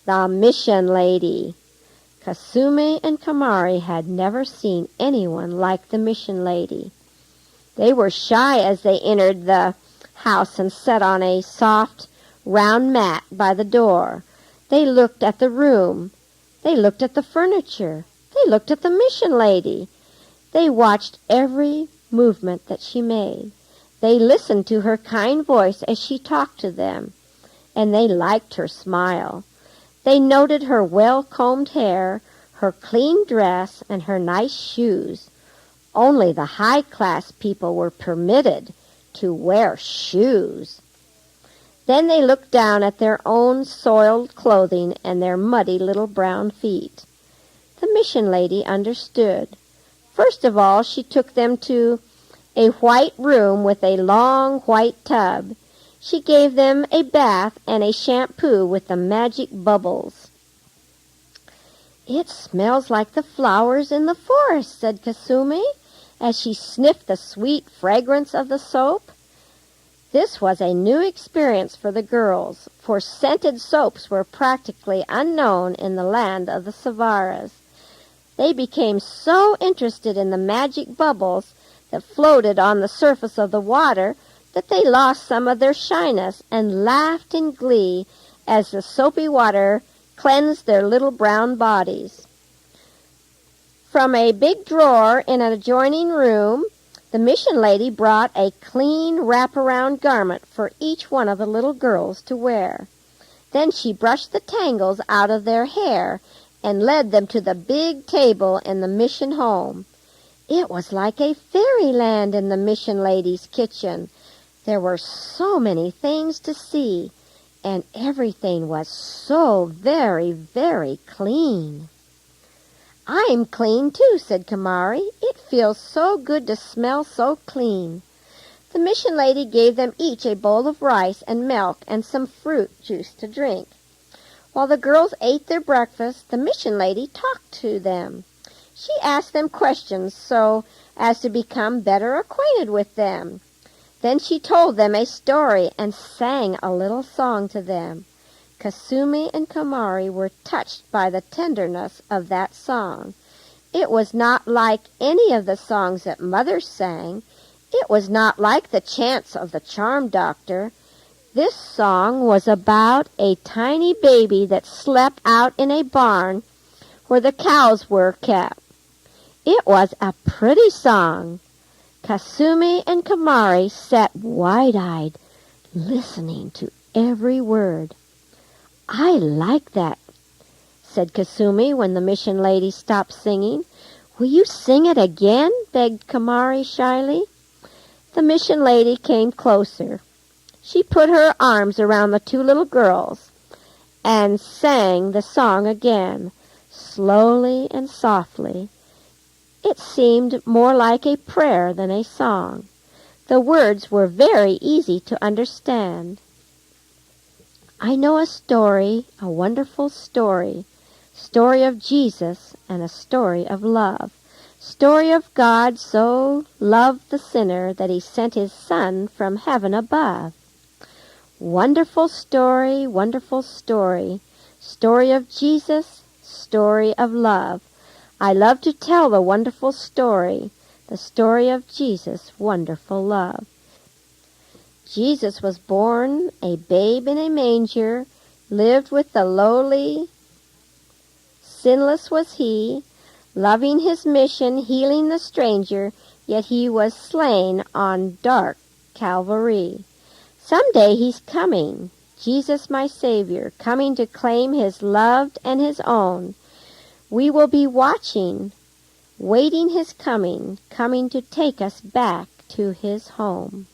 the Mission Lady. Kasumi and Kamari had never seen anyone like the Mission Lady. They were shy as they entered the house and sat on a soft, round mat by the door. They looked at the room. They looked at the furniture. They looked at the Mission Lady. They watched every movement that she made. They listened to her kind voice as she talked to them, and they liked her smile. They noted her well-combed hair, her clean dress, and her nice shoes. Only the high-class people were permitted to wear shoes. Then they looked down at their own soiled clothing and their muddy little brown feet. The Mission Lady understood. First of all, she took them to a white room with a long white tub. She gave them a bath and a shampoo with the magic bubbles. "It smells like the flowers in the forest," said Kasumi, as she sniffed the sweet fragrance of the soap. This was a new experience for the girls, for scented soaps were practically unknown in the land of the Savaras. They became so interested in the magic bubbles that floated on the surface of the water that they lost some of their shyness and laughed in glee as the soapy water cleansed their little brown bodies. From a big drawer in an adjoining room, the Mission Lady brought a clean wraparound garment for each one of the little girls to wear. Then she brushed the tangles out of their hair and led them to the big table in the mission home. It was like a fairyland in the Mission Lady's kitchen. There were so many things to see, and everything was so very, very clean. "I'm clean, too," said Kamari. "It feels so good to smell so clean." The Mission Lady gave them each a bowl of rice and milk and some fruit juice to drink. While the girls ate their breakfast, the Mission Lady talked to them. She asked them questions so as to become better acquainted with them. Then she told them a story and sang a little song to them. Kasumi and Kamari were touched by the tenderness of that song. It was not like any of the songs that Mother sang. It was not like the chants of the charm doctor. This song was about a tiny baby that slept out in a barn where the cows were kept. It was a pretty song. Kasumi and Kamari sat wide-eyed, listening to every word. "I like that," said Kasumi when the Mission Lady stopped singing. "Will you sing it again?" begged Kamari shyly. The Mission Lady came closer. She put her arms around the two little girls and sang the song again, slowly and softly. It seemed more like a prayer than a song. The words were very easy to understand. "I know a story, a wonderful story, story of Jesus and a story of love, story of God so loved the sinner that he sent his Son from heaven above. Wonderful story, story of Jesus, story of love. I love to tell the wonderful story, the story of Jesus' wonderful love. Jesus was born a babe in a manger, lived with the lowly, sinless was he, loving his mission, healing the stranger, yet he was slain on dark Calvary. Someday he's coming, Jesus my Savior, coming to claim his loved and his own. We will be watching, waiting his coming, coming to take us back to his home."